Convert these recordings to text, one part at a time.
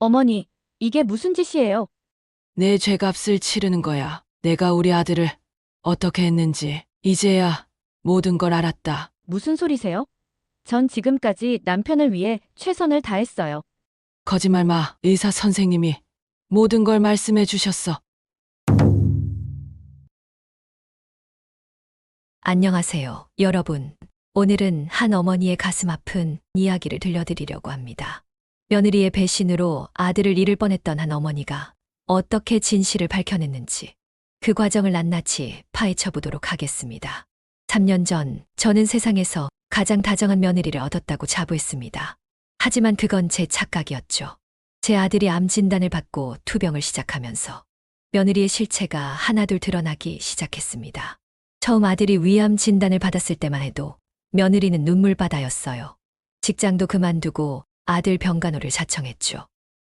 어머니, 이게 무슨 짓이에요? 내 죄값을 치르는 거야. 내가 우리 아들을 어떻게 했는지 이제야 모든 걸 알았다. 무슨 소리세요? 전 지금까지 남편을 위해 최선을 다했어요. 거짓말 마. 의사 선생님이 모든 걸 말씀해 주셨어. 안녕하세요, 여러분. 오늘은 한 어머니의 가슴 아픈 이야기를 들려드리려고 합니다. 며느리의 배신으로 아들을 잃을 뻔했던 한 어머니가 어떻게 진실을 밝혀냈는지 그 과정을 낱낱이 파헤쳐 보도록 하겠습니다. 3년 전 저는 세상에서 가장 다정한 며느리를 얻었다고 자부했습니다. 하지만 그건 제 착각이었죠. 제 아들이 암 진단을 받고 투병을 시작하면서 며느리의 실체가 하나둘 드러나기 시작했습니다. 처음 아들이 위암 진단을 받았을 때만 해도 며느리는 눈물바다였어요. 직장도 그만두고 아들 병간호를 자청했죠.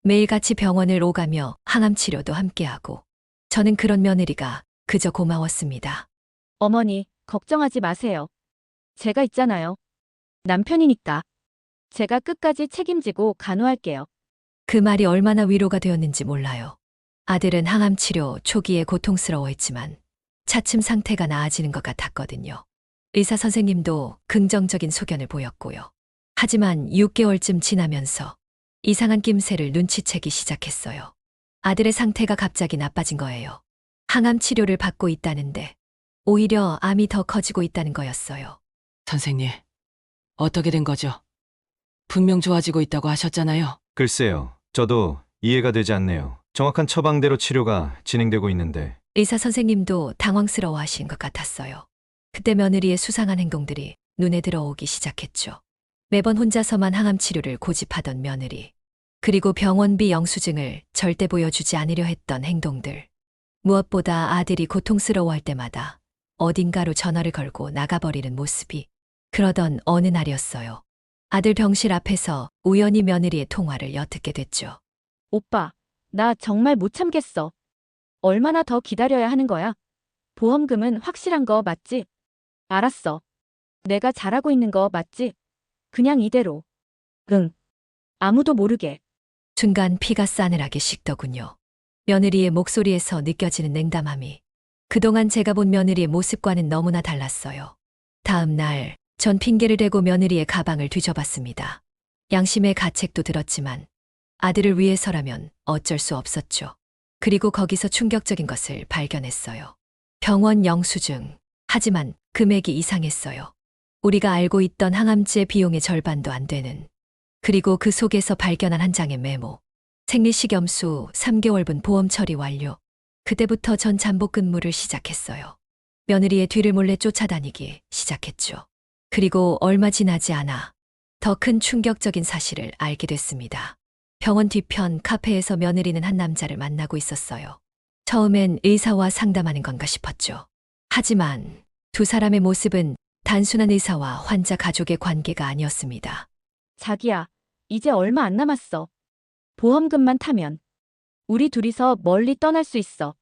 매일같이 병원을 오가며 항암 치료도 함께하고 저는 그런 며느리가 그저 고마웠습니다. 어머니, 걱정하지 마세요. 제가 있잖아요. 남편이니까. 제가 끝까지 책임지고 간호할게요. 그 말이 얼마나 위로가 되었는지 몰라요. 아들은 항암 치료 초기에 고통스러워했지만 차츰 상태가 나아지는 것 같았거든요. 의사 선생님도 긍정적인 소견을 보였고요. 하지만 6개월쯤 지나면서 이상한 낌새를 눈치채기 시작했어요. 아들의 상태가 갑자기 나빠진 거예요. 항암 치료를 받고 있다는데 오히려 암이 더 커지고 있다는 거였어요. 선생님, 어떻게 된 거죠? 분명 좋아지고 있다고 하셨잖아요. 글쎄요, 저도 이해가 되지 않네요. 정확한 처방대로 치료가 진행되고 있는데 의사 선생님도 당황스러워하신 것 같았어요. 그때 며느리의 수상한 행동들이 눈에 들어오기 시작했죠. 매번 혼자서만 항암 치료를 고집하던 며느리, 그리고 병원비 영수증을 절대 보여주지 않으려 했던 행동들. 무엇보다 아들이 고통스러워할 때마다 어딘가로 전화를 걸고 나가버리는 모습이 그러던 어느 날이었어요. 아들 병실 앞에서 우연히 며느리의 통화를 엿듣게 됐죠. 오빠, 나 정말 못 참겠어. 얼마나 더 기다려야 하는 거야? 보험금은 확실한 거 맞지? 알았어. 내가 잘하고 있는 거 맞지? 그냥 이대로. 응. 아무도 모르게. 순간 피가 싸늘하게 식더군요. 며느리의 목소리에서 느껴지는 냉담함이 그동안 제가 본 며느리의 모습과는 너무나 달랐어요. 다음 날, 전 핑계를 대고 며느리의 가방을 뒤져봤습니다. 양심의 가책도 들었지만 아들을 위해서라면 어쩔 수 없었죠. 그리고 거기서 충격적인 것을 발견했어요. 병원 영수증. 하지만 금액이 이상했어요. 우리가 알고 있던 항암제 비용의 절반도 안 되는. 그리고 그 속에서 발견한 한 장의 메모. 생리식염수 3개월분 보험 처리 완료. 그때부터 전 잠복 근무를 시작했어요. 며느리의 뒤를 몰래 쫓아다니기 시작했죠. 그리고 얼마 지나지 않아 더 큰 충격적인 사실을 알게 됐습니다. 병원 뒤편 카페에서 며느리는 한 남자를 만나고 있었어요. 처음엔 의사와 상담하는 건가 싶었죠. 하지만 두 사람의 모습은 단순한 의사와 환자 가족의 관계가 아니었습니다. 자기야, 이제 얼마 안 남았어. 보험금만 타면. 우리 둘이서 멀리 떠날 수 있어.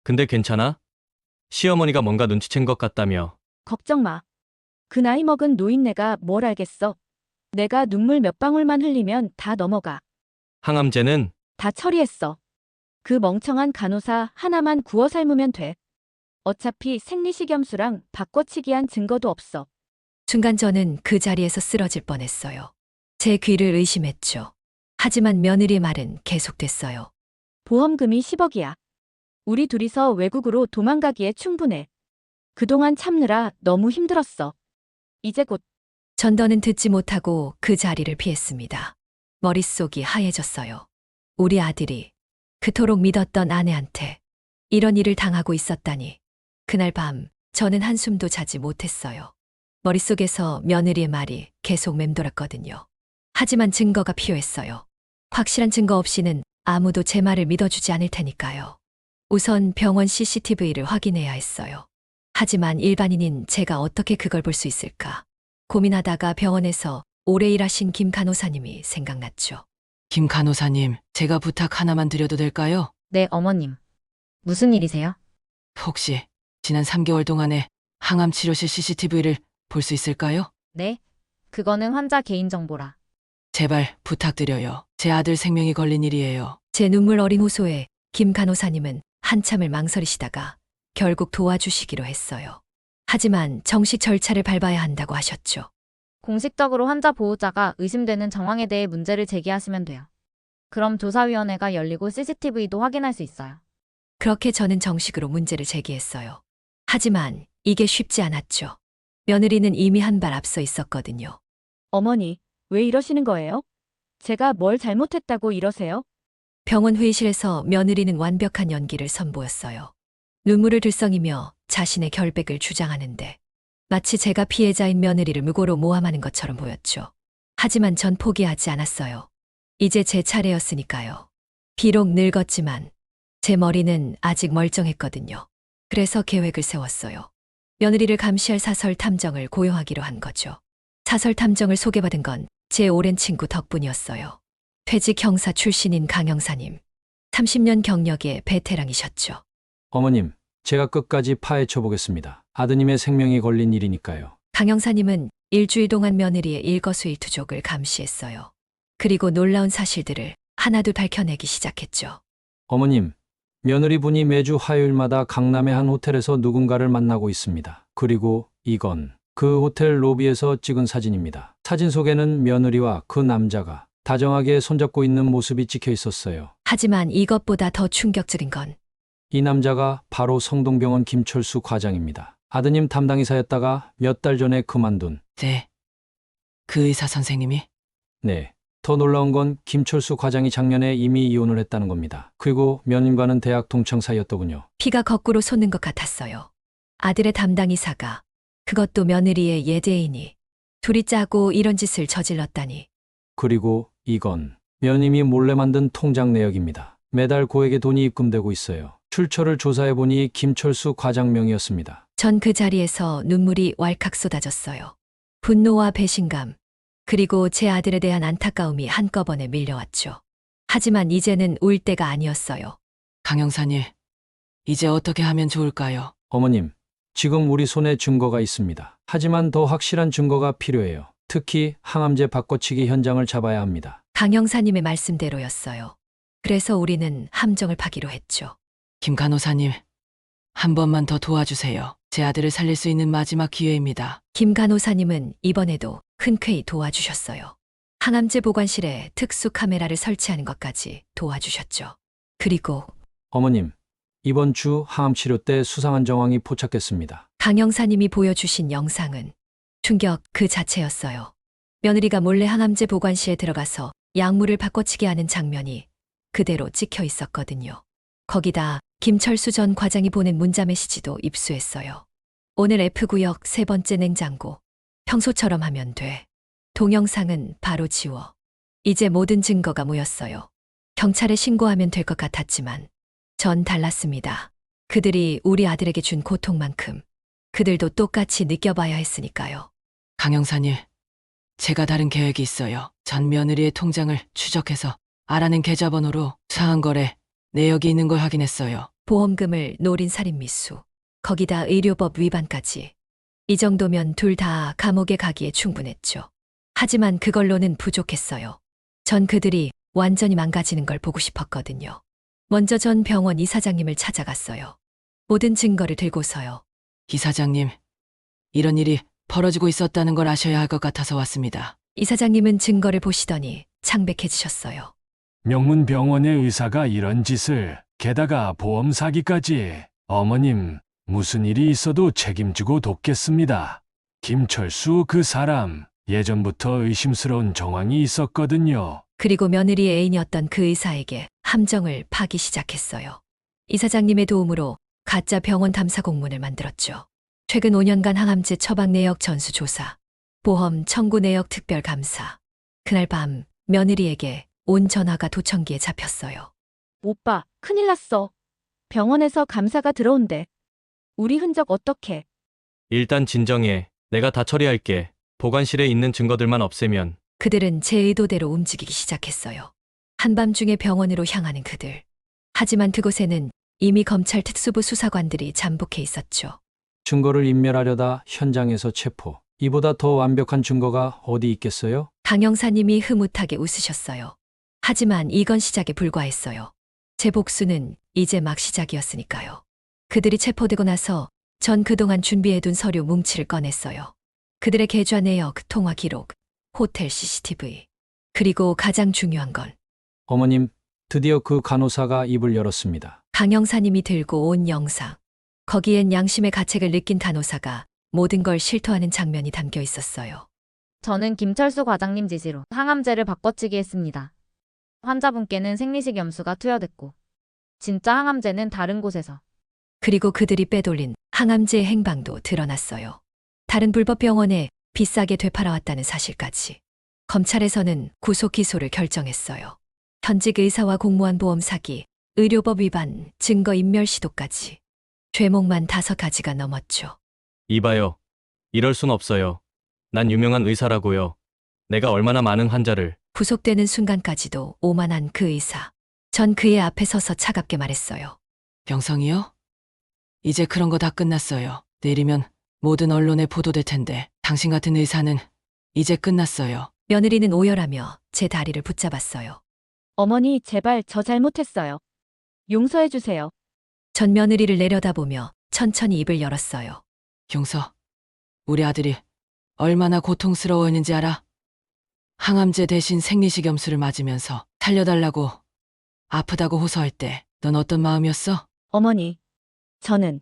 근데 괜찮아? 시어머니가 뭔가 눈치챈 것 같다며. 걱정 마. 그 나이 먹은 노인네가 뭘 알겠어. 내가 눈물 몇 방울만 흘리면 다 넘어가. 항암제는 다 처리했어. 그 멍청한 간호사 하나만 구워 삶으면 돼. 어차피 생리식염수랑 바꿔치기한 증거도 없어. 순간 저는 그 자리에서 쓰러질 뻔했어요. 제 귀를 의심했죠. 하지만 며느리의 말은 계속됐어요. 보험금이 10억이야. 우리 둘이서 외국으로 도망가기에 충분해. 그동안 참느라 너무 힘들었어. 이제 곧. 전 더는 듣지 못하고 그 자리를 피했습니다. 머릿속이 하얘졌어요. 우리 아들이 그토록 믿었던 아내한테 이런 일을 당하고 있었다니. 그날 밤 저는 한숨도 자지 못했어요. 머릿속에서 며느리의 말이 계속 맴돌았거든요. 하지만 증거가 필요했어요. 확실한 증거 없이는 아무도 제 말을 믿어주지 않을 테니까요. 우선 병원 CCTV를 확인해야 했어요. 하지만 일반인인 제가 어떻게 그걸 볼 수 있을까? 고민하다가 병원에서 오래 일하신 김 간호사님이 생각났죠. 김 간호사님, 제가 부탁 하나만 드려도 될까요? 네, 어머님. 무슨 일이세요? 혹시 지난 3개월 동안에 항암 치료실 CCTV를 볼 수 있을까요? 네, 그거는 환자 개인정보라. 제발 부탁드려요. 제 아들 생명이 걸린 일이에요. 제 눈물 어린 호소에 김 간호사님은 한참을 망설이시다가 결국 도와주시기로 했어요. 하지만 정식 절차를 밟아야 한다고 하셨죠. 공식적으로 환자 보호자가 의심되는 정황에 대해 문제를 제기하시면 돼요. 그럼 조사위원회가 열리고 CCTV도 확인할 수 있어요. 그렇게 저는 정식으로 문제를 제기했어요. 하지만 이게 쉽지 않았죠. 며느리는 이미 한 발 앞서 있었거든요. 어머니, 왜 이러시는 거예요? 제가 뭘 잘못했다고 이러세요? 병원 회의실에서 며느리는 완벽한 연기를 선보였어요. 눈물을 들썩이며 자신의 결백을 주장하는데 마치 제가 피해자인 며느리를 무고로 모함하는 것처럼 보였죠. 하지만 전 포기하지 않았어요. 이제 제 차례였으니까요. 비록 늙었지만 제 머리는 아직 멀쩡했거든요. 그래서 계획을 세웠어요. 며느리를 감시할 사설 탐정을 고용하기로 한 거죠. 사설 탐정을 소개받은 건 제 오랜 친구 덕분이었어요. 퇴직 형사 출신인 강 형사님. 30년 경력의 베테랑이셨죠. 어머님, 제가 끝까지 파헤쳐 보겠습니다. 아드님의 생명이 걸린 일이니까요. 강 형사님은 일주일 동안 며느리의 일거수일투족을 감시했어요. 그리고 놀라운 사실들을 하나둘 밝혀내기 시작했죠. 어머님, 며느리분이 매주 화요일마다 강남의 한 호텔에서 누군가를 만나고 있습니다. 그리고 이건 그 호텔 로비에서 찍은 사진입니다. 사진 속에는 며느리와 그 남자가 다정하게 손잡고 있는 모습이 찍혀 있었어요. 하지만 이것보다 더 충격적인 건 이 남자가 바로 성동병원 김철수 과장입니다. 아드님 담당의사였다가 몇 달 전에 그만둔. 네. 그 의사 선생님이? 네. 더 놀라운 건 김철수 과장이 작년에 이미 이혼을 했다는 겁니다. 그리고 며느님과는 대학 동창 사이였더군요. 피가 거꾸로 솟는 것 같았어요. 아들의 담당이사가, 그것도 며느리의 예대인이, 둘이 짜고 이런 짓을 저질렀다니. 그리고 이건 며님이 몰래 만든 통장 내역입니다. 매달 고액의 돈이 입금되고 있어요. 출처를 조사해보니 김철수 과장 명의였습니다. 전 그 자리에서 눈물이 왈칵 쏟아졌어요. 분노와 배신감, 그리고 제 아들에 대한 안타까움이 한꺼번에 밀려왔죠. 하지만 이제는 울 때가 아니었어요. 강 형사님, 이제 어떻게 하면 좋을까요? 어머님, 지금 우리 손에 증거가 있습니다. 하지만 더 확실한 증거가 필요해요. 특히 항암제 바꿔치기 현장을 잡아야 합니다. 강 형사님의 말씀대로였어요. 그래서 우리는 함정을 파기로 했죠. 김 간호사님, 한 번만 더 도와주세요. 제 아들을 살릴 수 있는 마지막 기회입니다. 김 간호사님은 이번에도 흔쾌히 도와주셨어요. 항암제 보관실에 특수 카메라를 설치하는 것까지 도와주셨죠. 그리고 어머님, 이번 주 항암치료 때 수상한 정황이 포착됐습니다. 강 형사님이 보여주신 영상은 충격 그 자체였어요. 며느리가 몰래 항암제 보관실에 들어가서 약물을 바꿔치기 하는 장면이 그대로 찍혀 있었거든요. 거기다 김철수 전 과장이 보낸 문자 메시지도 입수했어요. 오늘 F구역 3번째 냉장고. 평소처럼 하면 돼. 동영상은 바로 지워. 이제 모든 증거가 모였어요. 경찰에 신고하면 될 것 같았지만 전 달랐습니다. 그들이 우리 아들에게 준 고통만큼 그들도 똑같이 느껴봐야 했으니까요. 강 형사님, 제가 다른 계획이 있어요. 전 며느리의 통장을 추적해서 알아낸 계좌번호로 상한거래 내역이 있는 걸 확인했어요. 보험금을 노린 살인미수. 거기다 의료법 위반까지. 이 정도면 둘 다 감옥에 가기에 충분했죠. 하지만 그걸로는 부족했어요. 전 그들이 완전히 망가지는 걸 보고 싶었거든요. 먼저 전 병원 이사장님을 찾아갔어요. 모든 증거를 들고서요. 이사장님, 이런 일이 벌어지고 있었다는 걸 아셔야 할 것 같아서 왔습니다. 이사장님은 증거를 보시더니 창백해지셨어요. 명문병원의 의사가 이런 짓을, 게다가 보험 사기까지. 어머님, 무슨 일이 있어도 책임지고 돕겠습니다. 김철수 그 사람, 예전부터 의심스러운 정황이 있었거든요. 그리고 며느리의 애인이었던 그 의사에게 함정을 파기 시작했어요. 이사장님의 도움으로 가짜 병원 탐사 공문을 만들었죠. 최근 5년간 항암제 처방 내역 전수 조사, 보험 청구 내역 특별 감사. 그날 밤 며느리에게 온 전화가 도청기에 잡혔어요. 오빠, 큰일 났어. 병원에서 감사가 들어온대. 우리 흔적 어떡해? 일단 진정해. 내가 다 처리할게. 보관실에 있는 증거들만 없애면. 그들은 제 의도대로 움직이기 시작했어요. 한밤중에 병원으로 향하는 그들. 하지만 그곳에는 이미 검찰 특수부 수사관들이 잠복해 있었죠. 증거를 인멸하려다 현장에서 체포. 이보다 더 완벽한 증거가 어디 있겠어요? 강 형사님이 흐뭇하게 웃으셨어요. 하지만 이건 시작에 불과했어요. 제 복수는 이제 막 시작이었으니까요. 그들이 체포되고 나서 전 그동안 준비해둔 서류 뭉치를 꺼냈어요. 그들의 계좌 내역, 통화 기록, 호텔 CCTV. 그리고 가장 중요한 건 어머님, 드디어 그 간호사가 입을 열었습니다. 강영사님이 들고 온 영상. 거기엔 양심의 가책을 느낀 간호사가 모든 걸 실토하는 장면이 담겨 있었어요. 저는 김철수 과장님 지시로 항암제를 바꿔치기 했습니다. 환자분께는 생리식 염수가 투여됐고 진짜 항암제는 다른 곳에서. 그리고 그들이 빼돌린 항암제의 행방도 드러났어요. 다른 불법 병원에 비싸게 되팔아왔다는 사실까지. 검찰에서는 구속 기소를 결정했어요. 현직 의사와 공무원 보험 사기, 의료법 위반, 증거 인멸 시도까지. 죄목만 5가지가 넘었죠. 이봐요. 이럴 순 없어요. 난 유명한 의사라고요. 내가 얼마나 많은 환자를. 구속되는 순간까지도 오만한 그 의사. 전 그의 앞에 서서 차갑게 말했어요. 병성이요? 이제 그런 거 다 끝났어요. 내일이면 모든 언론에 보도될 텐데 당신 같은 의사는 이제 끝났어요. 며느리는 오열하며 제 다리를 붙잡았어요. 어머니, 제발 저 잘못했어요. 용서해 주세요. 전 며느리를 내려다보며 천천히 입을 열었어요. 용서. 우리 아들이 얼마나 고통스러워했는지 알아? 항암제 대신 생리식 염수를 맞으면서 살려달라고 아프다고 호소할 때 넌 어떤 마음이었어? 어머니, 저는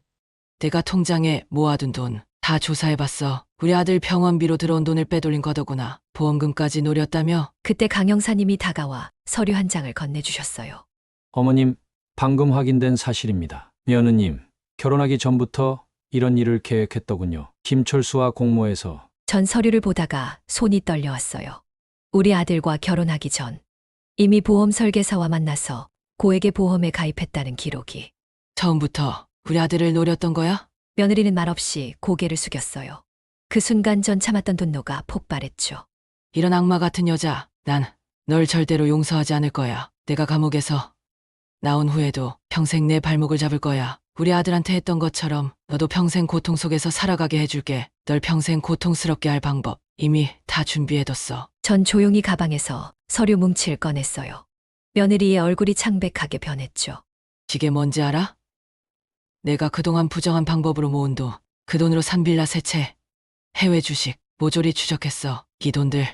내가 통장에 모아둔 돈 다 조사해봤어. 우리 아들 병원비로 들어온 돈을 빼돌린 거더구나. 보험금까지 노렸다며? 그때 강영사님이 다가와 서류 한 장을 건네주셨어요. 어머님, 방금 확인된 사실입니다. 며느님, 결혼하기 전부터 이런 일을 계획했더군요. 김철수와 공모해서. 전 서류를 보다가 손이 떨려왔어요. 우리 아들과 결혼하기 전 이미 보험 설계사와 만나서 고액의 보험에 가입했다는 기록이. 처음부터 우리 아들을 노렸던 거야? 며느리는 말없이 고개를 숙였어요. 그 순간 전 참았던 분노가 폭발했죠. 이런 악마 같은 여자, 난 널 절대로 용서하지 않을 거야. 내가 감옥에서 나온 후에도 평생 내 발목을 잡을 거야. 우리 아들한테 했던 것처럼 너도 평생 고통 속에서 살아가게 해줄게. 널 평생 고통스럽게 할 방법 이미 다 준비해뒀어. 전 조용히 가방에서 서류 뭉치를 꺼냈어요. 며느리의 얼굴이 창백하게 변했죠. 이게 뭔지 알아? 내가 그동안 부정한 방법으로 모은 돈, 그 돈으로 산 빌라 3채, 해외 주식, 모조리 추적했어. 이 돈들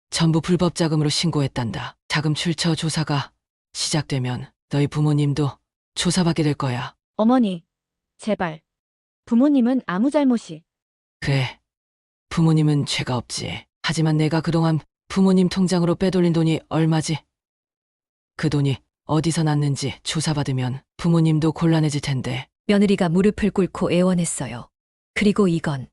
전부 불법 자금으로 신고했단다. 자금 출처 조사가 시작되면 너희 부모님도 조사받게 될 거야. 어머니, 제발. 부모님은 아무 잘못이. 그래, 부모님은 죄가 없지. 하지만 내가 그동안 부모님 통장으로 빼돌린 돈이 얼마지? 그 돈이 어디서 났는지 조사받으면 부모님도 곤란해질 텐데. 며느리가 무릎을 꿇고 애원했어요. 그리고 이건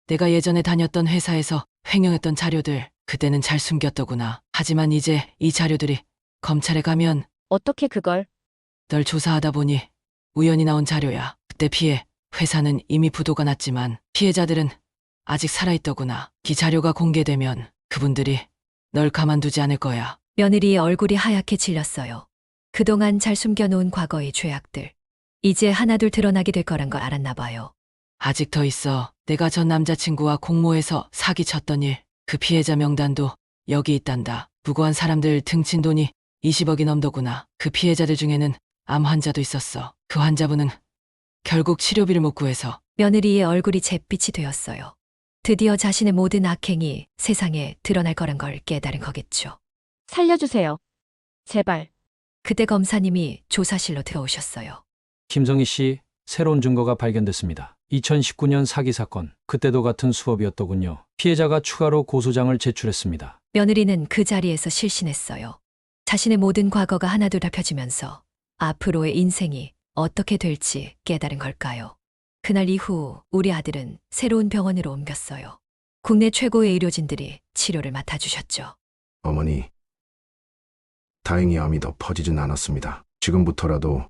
내가 예전에 다녔던 회사에서 횡령했던 자료들, 그때는 잘 숨겼더구나. 하지만 이제 이 자료들이 검찰에 가면 어떻게 그걸? 널 조사하다 보니 우연히 나온 자료야. 그때 피해 회사는 이미 부도가 났지만 피해자들은 아직 살아있더구나. 이 자료가 공개되면 그분들이 널 가만두지 않을 거야. 며느리의 얼굴이 하얗게 질렸어요. 그동안 잘 숨겨놓은 과거의 죄악들. 이제 하나둘 드러나게 될 거란 걸 알았나 봐요. 아직 더 있어. 내가 전 남자친구와 공모해서 사기쳤던 일, 그 피해자 명단도 여기 있단다. 무고한 사람들 등친 돈이 20억이 넘더구나. 그 피해자들 중에는 암 환자도 있었어. 그 환자분은 결국 치료비를 못 구해서. 며느리의 얼굴이 잿빛이 되었어요. 드디어 자신의 모든 악행이 세상에 드러날 거란 걸 깨달은 거겠죠. 살려주세요. 제발. 그때 검사님이 조사실로 들어오셨어요. 김성희 씨, 새로운 증거가 발견됐습니다. 2019년 사기 사건, 그때도 같은 수법이었더군요. 피해자가 추가로 고소장을 제출했습니다. 며느리는 그 자리에서 실신했어요. 자신의 모든 과거가 하나둘 다 펴지면서 앞으로의 인생이 어떻게 될지 깨달은 걸까요? 그날 이후 우리 아들은 새로운 병원으로 옮겼어요. 국내 최고의 의료진들이 치료를 맡아주셨죠. 어머니, 다행히 암이 더 퍼지진 않았습니다. 지금부터라도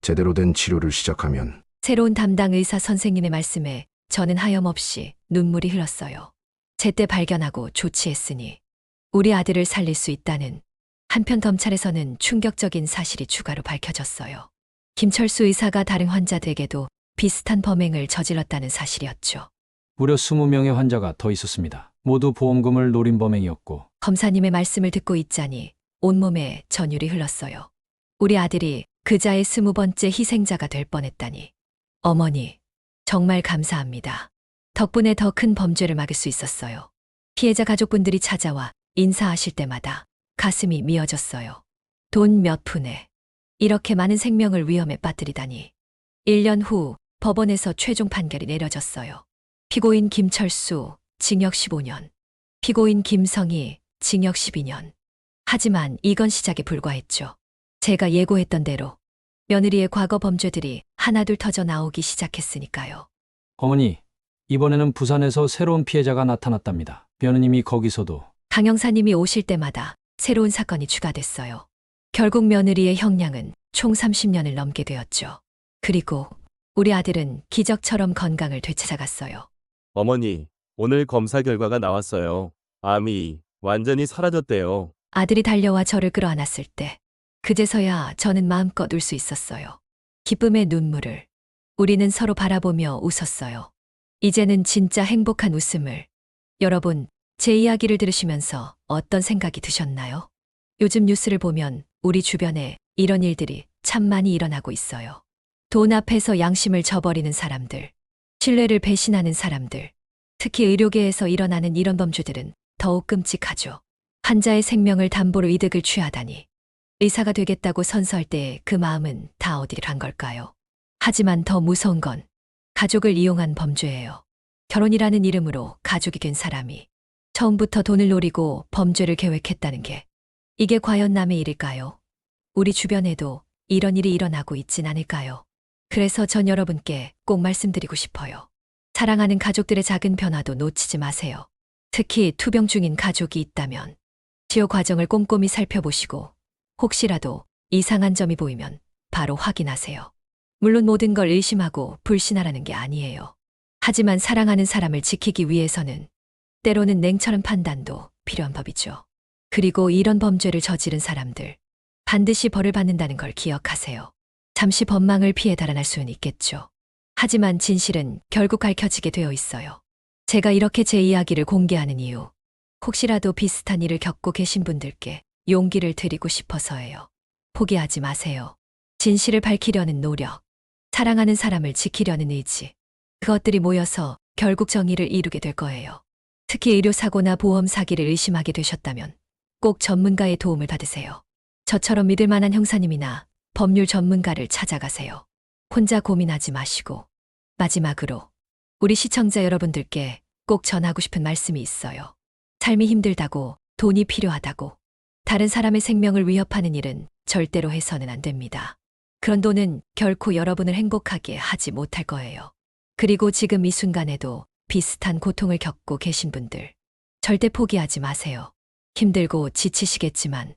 제대로 된 치료를 시작하면. 새로운 담당 의사 선생님의 말씀에 저는 하염없이 눈물이 흘렀어요. 제때 발견하고 조치했으니 우리 아들을 살릴 수 있다는. 한편 검찰에서는 충격적인 사실이 추가로 밝혀졌어요. 김철수 의사가 다른 환자들에게도 비슷한 범행을 저질렀다는 사실이었죠. 무려 20명의 환자가 더 있었습니다. 모두 보험금을 노린 범행이었고. 검사님의 말씀을 듣고 있자니 온몸에 전율이 흘렀어요. 우리 아들이 그자의 20번째 희생자가 될 뻔했다니. 어머니, 정말 감사합니다. 덕분에 더 큰 범죄를 막을 수 있었어요. 피해자 가족분들이 찾아와 인사하실 때마다 가슴이 미어졌어요. 돈 몇 푼에 이렇게 많은 생명을 위험에 빠뜨리다니. 1년 후 법원에서 최종 판결이 내려졌어요. 피고인 김철수, 징역 15년. 피고인 김성희, 징역 12년. 하지만 이건 시작에 불과했죠. 제가 예고했던 대로 며느리의 과거 범죄들이 하나둘 터져 나오기 시작했으니까요. 어머니, 이번에는 부산에서 새로운 피해자가 나타났답니다. 며느님이 거기서도 강 형사님이 오실 때마다 새로운 사건이 추가됐어요. 결국 며느리의 형량은 총 30년을 넘게 되었죠. 그리고 우리 아들은 기적처럼 건강을 되찾아갔어요. 어머니, 오늘 검사 결과가 나왔어요. 암이 완전히 사라졌대요. 아들이 달려와 저를 끌어안았을 때 그제서야 저는 마음껏 울 수 있었어요. 기쁨의 눈물을. 우리는 서로 바라보며 웃었어요. 이제는 진짜 행복한 웃음을. 여러분, 제 이야기를 들으시면서 어떤 생각이 드셨나요? 요즘 뉴스를 보면 우리 주변에 이런 일들이 참 많이 일어나고 있어요. 돈 앞에서 양심을 저버리는 사람들, 신뢰를 배신하는 사람들, 특히 의료계에서 일어나는 이런 범죄들은 더욱 끔찍하죠. 환자의 생명을 담보로 이득을 취하다니. 의사가 되겠다고 선서할 때 그 마음은 다 어디를 간 걸까요? 하지만 더 무서운 건 가족을 이용한 범죄예요. 결혼이라는 이름으로 가족이 된 사람이 처음부터 돈을 노리고 범죄를 계획했다는 게 이게 과연 남의 일일까요? 우리 주변에도 이런 일이 일어나고 있진 않을까요? 그래서 전 여러분께 꼭 말씀드리고 싶어요. 사랑하는 가족들의 작은 변화도 놓치지 마세요. 특히 투병 중인 가족이 있다면 치료 과정을 꼼꼼히 살펴보시고 혹시라도 이상한 점이 보이면 바로 확인하세요. 물론 모든 걸 의심하고 불신하라는 게 아니에요. 하지만 사랑하는 사람을 지키기 위해서는 때로는 냉철한 판단도 필요한 법이죠. 그리고 이런 범죄를 저지른 사람들, 반드시 벌을 받는다는 걸 기억하세요. 잠시 법망을 피해 달아날 수는 있겠죠. 하지만 진실은 결국 밝혀지게 되어 있어요. 제가 이렇게 제 이야기를 공개하는 이유, 혹시라도 비슷한 일을 겪고 계신 분들께 용기를 드리고 싶어서예요. 포기하지 마세요. 진실을 밝히려는 노력, 사랑하는 사람을 지키려는 의지, 그것들이 모여서 결국 정의를 이루게 될 거예요. 특히 의료사고나 보험 사기를 의심하게 되셨다면 꼭 전문가의 도움을 받으세요. 저처럼 믿을 만한 형사님이나 법률 전문가를 찾아가세요. 혼자 고민하지 마시고. 마지막으로 우리 시청자 여러분들께 꼭 전하고 싶은 말씀이 있어요. 삶이 힘들다고, 돈이 필요하다고, 다른 사람의 생명을 위협하는 일은 절대로 해서는 안 됩니다. 그런 돈은 결코 여러분을 행복하게 하지 못할 거예요. 그리고 지금 이 순간에도 비슷한 고통을 겪고 계신 분들, 절대 포기하지 마세요. 힘들고 지치시겠지만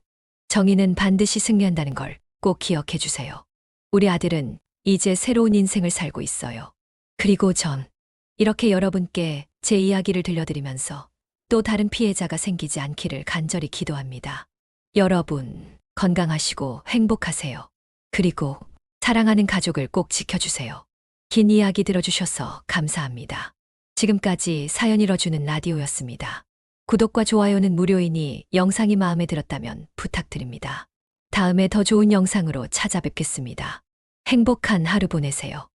정의는 반드시 승리한다는 걸 꼭 기억해 주세요. 우리 아들은 이제 새로운 인생을 살고 있어요. 그리고 전 이렇게 여러분께 제 이야기를 들려드리면서 또 다른 피해자가 생기지 않기를 간절히 기도합니다. 여러분, 건강하시고 행복하세요. 그리고 사랑하는 가족을 꼭 지켜주세요. 긴 이야기 들어주셔서 감사합니다. 지금까지 사연 읽어주는 라디오였습니다. 구독과 좋아요는 무료이니 영상이 마음에 들었다면 부탁드립니다. 다음에 더 좋은 영상으로 찾아뵙겠습니다. 행복한 하루 보내세요.